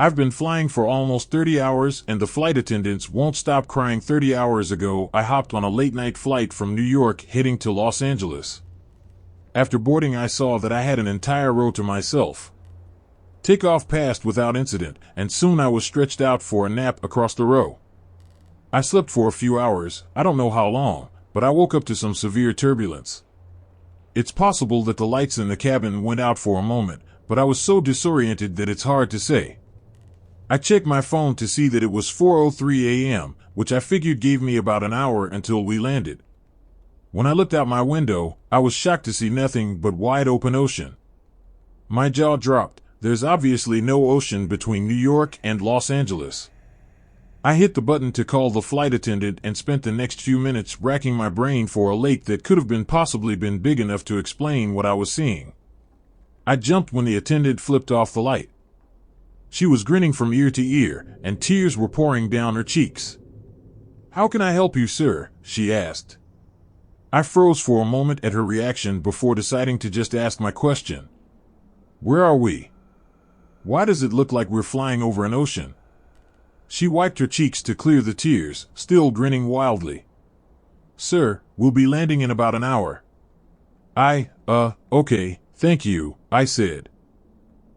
I've been flying for almost 30 hours and the flight attendants won't stop crying. 30 hours ago, I hopped on a late-night flight from New York heading to Los Angeles. After boarding, I saw that I had an entire row to myself. Takeoff passed without incident, and soon I was stretched out for a nap across the row. I slept for a few hours, I don't know how long, but I woke up to some severe turbulence. It's possible that the lights in the cabin went out for a moment, but I was so disoriented that it's hard to say. I checked my phone to see that it was 4:03 a.m., which I figured gave me about an hour until we landed. When I looked out my window, I was shocked to see nothing but wide open ocean. My jaw dropped. There's obviously no ocean between New York and Los Angeles. I hit the button to call the flight attendant and spent the next few minutes racking my brain for a lake that could have possibly been big enough to explain what I was seeing. I jumped when the attendant flipped off the light. She was grinning from ear to ear, and tears were pouring down her cheeks. "How can I help you, sir?" she asked. I froze for a moment at her reaction before deciding to just ask my question. "Where are we? Why does it look like we're flying over an ocean?" She wiped her cheeks to clear the tears, still grinning wildly. "Sir, we'll be landing in about an hour." Okay, thank you," I said.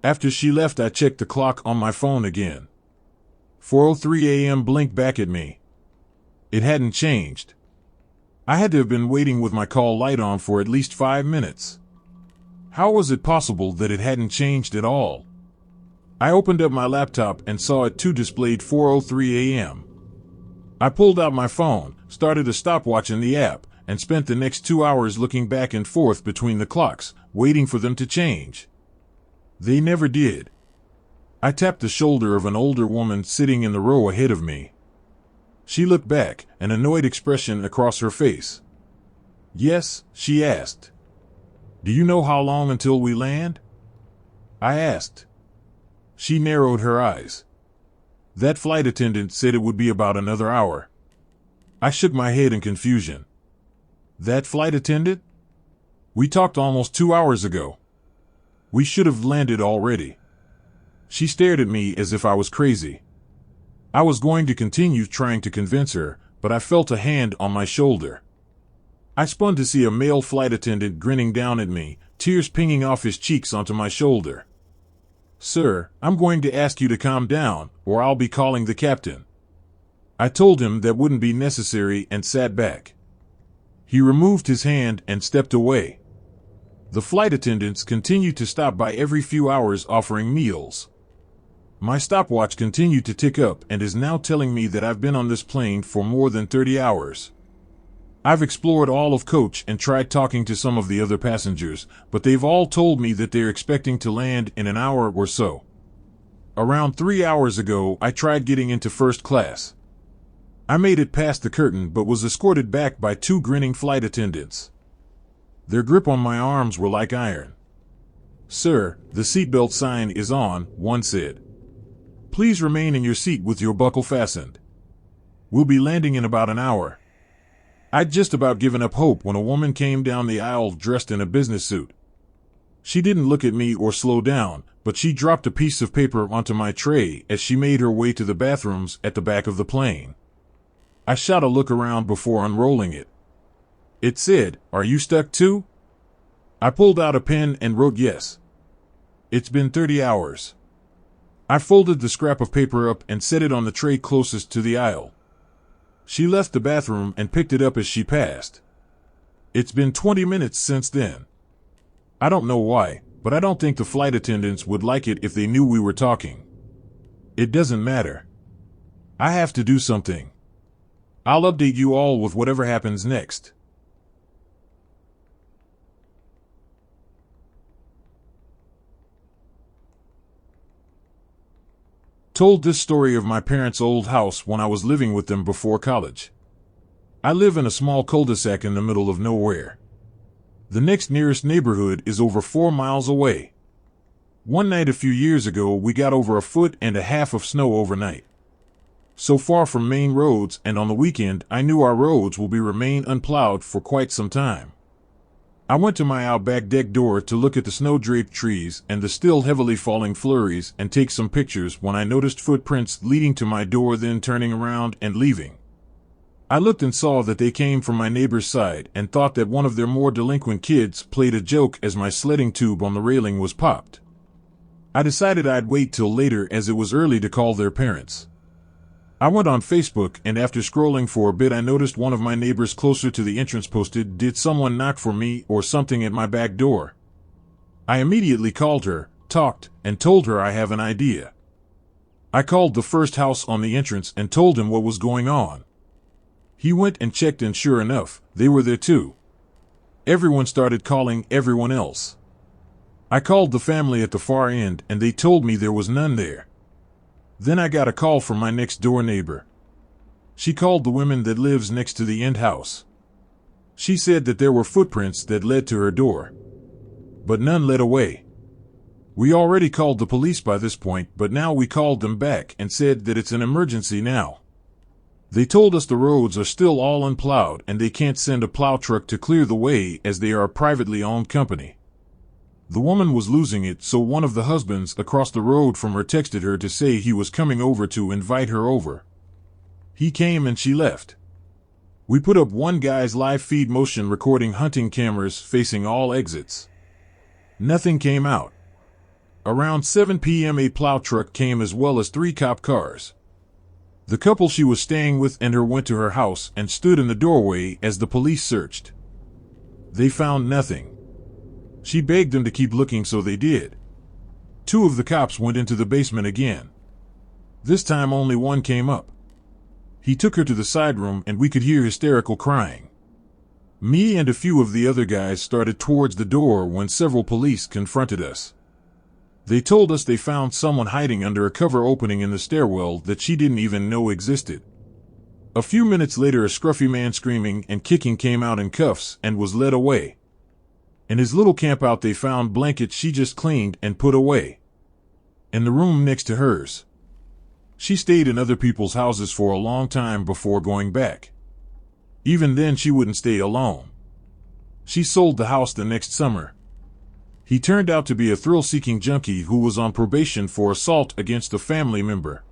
After she left, I checked the clock on my phone again. 4:03 a.m. blinked back at me. It hadn't changed. I had to have been waiting with my call light on for at least 5 minutes. How was it possible that it hadn't changed at all? I opened up my laptop and saw it too displayed 4:03 a.m. I pulled out my phone, started a stopwatch in the app, and spent the next 2 hours looking back and forth between the clocks, waiting for them to change. They never did. I tapped the shoulder of an older woman sitting in the row ahead of me. She looked back, an annoyed expression across her face. "Yes?" she asked. "Do you know how long until we land?" I asked. She narrowed her eyes. "That flight attendant said it would be about another hour." I shook my head in confusion. "That flight attendant? We talked almost 2 hours ago. We should have landed already." She stared at me as if I was crazy. I was going to continue trying to convince her, but I felt a hand on my shoulder. I spun to see a male flight attendant grinning down at me, tears pinging off his cheeks onto my shoulder. "Sir, I'm going to ask you to calm down, or I'll be calling the captain." I told him that wouldn't be necessary and sat back. He removed his hand and stepped away. The flight attendants continued to stop by every few hours offering meals. My stopwatch continued to tick up and is now telling me that I've been on this plane for more than 30 hours. I've explored all of coach and tried talking to some of the other passengers, but they've all told me that they're expecting to land in an hour or so. Around 3 hours ago, I tried getting into first class. I made it past the curtain but was escorted back by 2 grinning flight attendants. Their grip on my arms were like iron. "Sir, the seatbelt sign is on," one said. "Please remain in your seat with your buckle fastened. We'll be landing in about an hour." I'd just about given up hope when a woman came down the aisle dressed in a business suit. She didn't look at me or slow down, but she dropped a piece of paper onto my tray as she made her way to the bathrooms at the back of the plane. I shot a look around before unrolling it. It said, "Are you stuck too?" I pulled out a pen and wrote yes. "It's been 30 hours." I folded the scrap of paper up and set it on the tray closest to the aisle. She left the bathroom and picked it up as she passed. It's been 20 minutes since then. I don't know why, but I don't think the flight attendants would like it if they knew we were talking. It doesn't matter. I have to do something. I'll update you all with whatever happens next. Told this story of my parents' old house when I was living with them before college. I live in a small cul-de-sac in the middle of nowhere. The next nearest neighborhood is over 4 miles away. One night a few years ago, we got over 1.5 feet of snow overnight. So far from main roads and on the weekend, I knew our roads will remain unplowed for quite some time. I went to my outback deck door to look at the snow-draped trees and the still heavily falling flurries and take some pictures when I noticed footprints leading to my door, then turning around and leaving. I looked and saw that they came from my neighbor's side and thought that one of their more delinquent kids played a joke as my sledding tube on the railing was popped. I decided I'd wait till later as it was early to call their parents. I went on Facebook, and after scrolling for a bit I noticed one of my neighbors closer to the entrance posted, "Did someone knock for me or something at my back door?" I immediately called her, talked, and told her I have an idea. I called the first house on the entrance and told him what was going on. He went and checked, and sure enough, they were there too. Everyone started calling everyone else. I called the family at the far end and they told me there was none there. Then I got a call from my next door neighbor. She called the woman that lives next to the end house. She said that there were footprints that led to her door, but none led away. We already called the police by this point, but now we called them back and said that it's an emergency now. They told us the roads are still all unplowed and they can't send a plow truck to clear the way as they are a privately owned company. The woman was losing it, so one of the husbands across the road from her texted her to say he was coming over to invite her over. He came and she left. We put up one guy's live feed motion recording hunting cameras facing all exits. Nothing came out. Around 7 p.m. a plow truck came as well as 3 cop cars. The couple she was staying with and her went to her house and stood in the doorway as the police searched. They found nothing. She begged them to keep looking, so they did. 2 of the cops went into the basement again. This time only one came up. He took her to the side room and we could hear hysterical crying. Me and a few of the other guys started towards the door when several police confronted us. They told us they found someone hiding under a cover opening in the stairwell that she didn't even know existed. A few minutes later, a scruffy man screaming and kicking came out in cuffs and was led away. In his little campout they found blankets she just cleaned and put away in the room next to hers. She stayed in other people's houses for a long time before going back. Even then she wouldn't stay alone. She sold the house the next summer. He turned out to be a thrill-seeking junkie who was on probation for assault against a family member.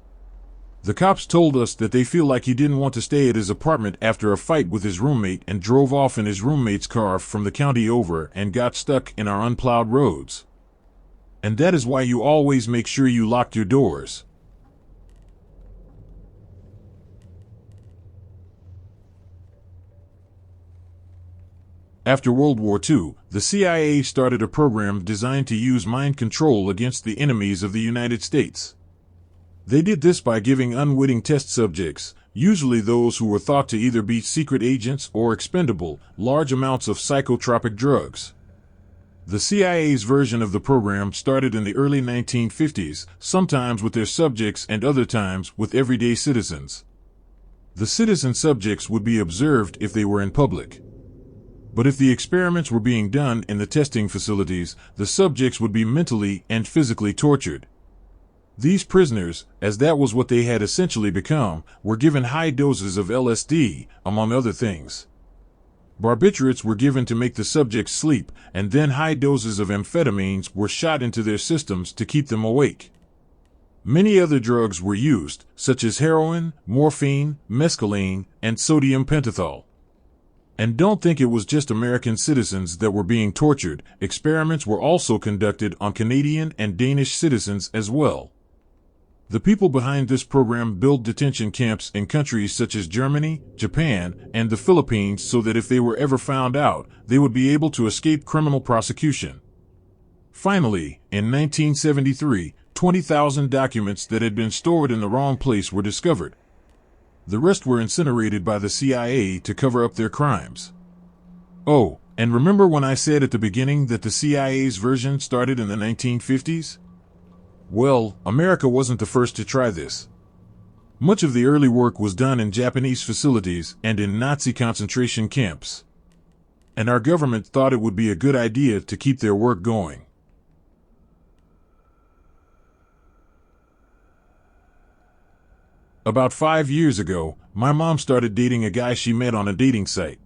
The cops told us that they feel like he didn't want to stay at his apartment after a fight with his roommate and drove off in his roommate's car from the county over and got stuck in our unplowed roads. And that is why you always make sure you lock your doors. After World War II, the CIA started a program designed to use mind control against the enemies of the United States. They did this by giving unwitting test subjects, usually those who were thought to either be secret agents or expendable, large amounts of psychotropic drugs. The CIA's version of the program started in the early 1950s, sometimes with their subjects and other times with everyday citizens. The citizen subjects would be observed if they were in public. But if the experiments were being done in the testing facilities, the subjects would be mentally and physically tortured. These prisoners, as that was what they had essentially become, were given high doses of LSD, among other things. Barbiturates were given to make the subjects sleep, and then high doses of amphetamines were shot into their systems to keep them awake. Many other drugs were used, such as heroin, morphine, mescaline, and sodium pentothal. And don't think it was just American citizens that were being tortured. Experiments were also conducted on Canadian and Danish citizens as well. The people behind this program built detention camps in countries such as Germany, Japan, and the Philippines so that if they were ever found out, they would be able to escape criminal prosecution. Finally, in 1973, 20,000 documents that had been stored in the wrong place were discovered. The rest were incinerated by the CIA to cover up their crimes. Oh, and remember when I said at the beginning that the CIA's version started in the 1950s? Well, America wasn't the first to try this. Much of the early work was done in Japanese facilities and in Nazi concentration camps. And our government thought it would be a good idea to keep their work going. About 5 years ago, my mom started dating a guy she met on a dating site.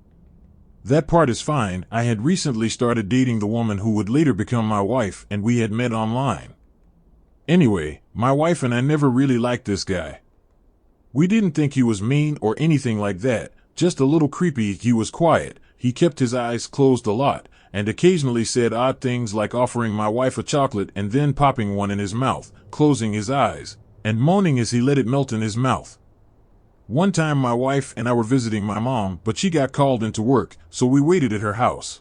That part is fine. I had recently started dating the woman who would later become my wife, and we had met online. Anyway, my wife and I never really liked this guy. We didn't think he was mean or anything like that, just a little creepy. He was quiet, he kept his eyes closed a lot, and occasionally said odd things like offering my wife a chocolate and then popping one in his mouth, closing his eyes, and moaning as he let it melt in his mouth. One time my wife and I were visiting my mom, but she got called into work, so we waited at her house.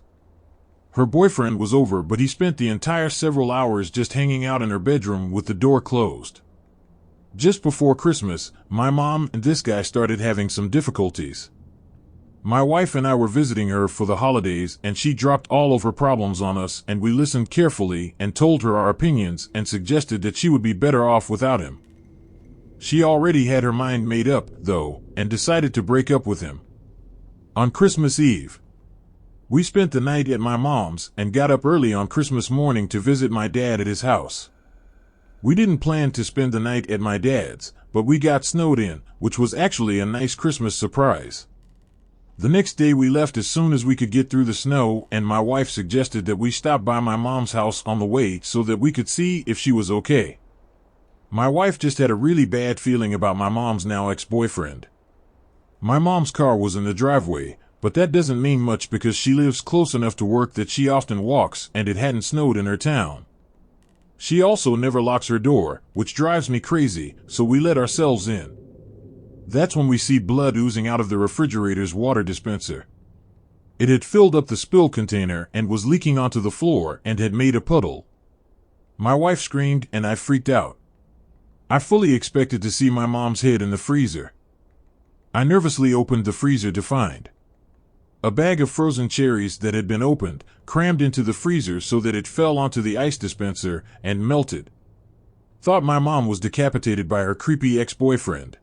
Her boyfriend was over, but he spent the entire several hours just hanging out in her bedroom with the door closed. Just before Christmas, my mom and this guy started having some difficulties. My wife and I were visiting her for the holidays, and she dropped all of her problems on us, and we listened carefully and told her our opinions and suggested that she would be better off without him. She already had her mind made up, though, and decided to break up with him. On Christmas Eve, we spent the night at my mom's and got up early on Christmas morning to visit my dad at his house. We didn't plan to spend the night at my dad's, but we got snowed in, which was actually a nice Christmas surprise. The next day we left as soon as we could get through the snow, and my wife suggested that we stop by my mom's house on the way so that we could see if she was okay. My wife just had a really bad feeling about my mom's now ex-boyfriend. My mom's car was in the driveway, but that doesn't mean much because she lives close enough to work that she often walks, and it hadn't snowed in her town. She also never locks her door, which drives me crazy, so we let ourselves in. That's when we see blood oozing out of the refrigerator's water dispenser. It had filled up the spill container and was leaking onto the floor and had made a puddle. My wife screamed and I freaked out. I fully expected to see my mom's head in the freezer. I nervously opened the freezer to find a bag of frozen cherries that had been opened, crammed into the freezer so that it fell onto the ice dispenser and melted. Thought my mom was decapitated by her creepy ex-boyfriend.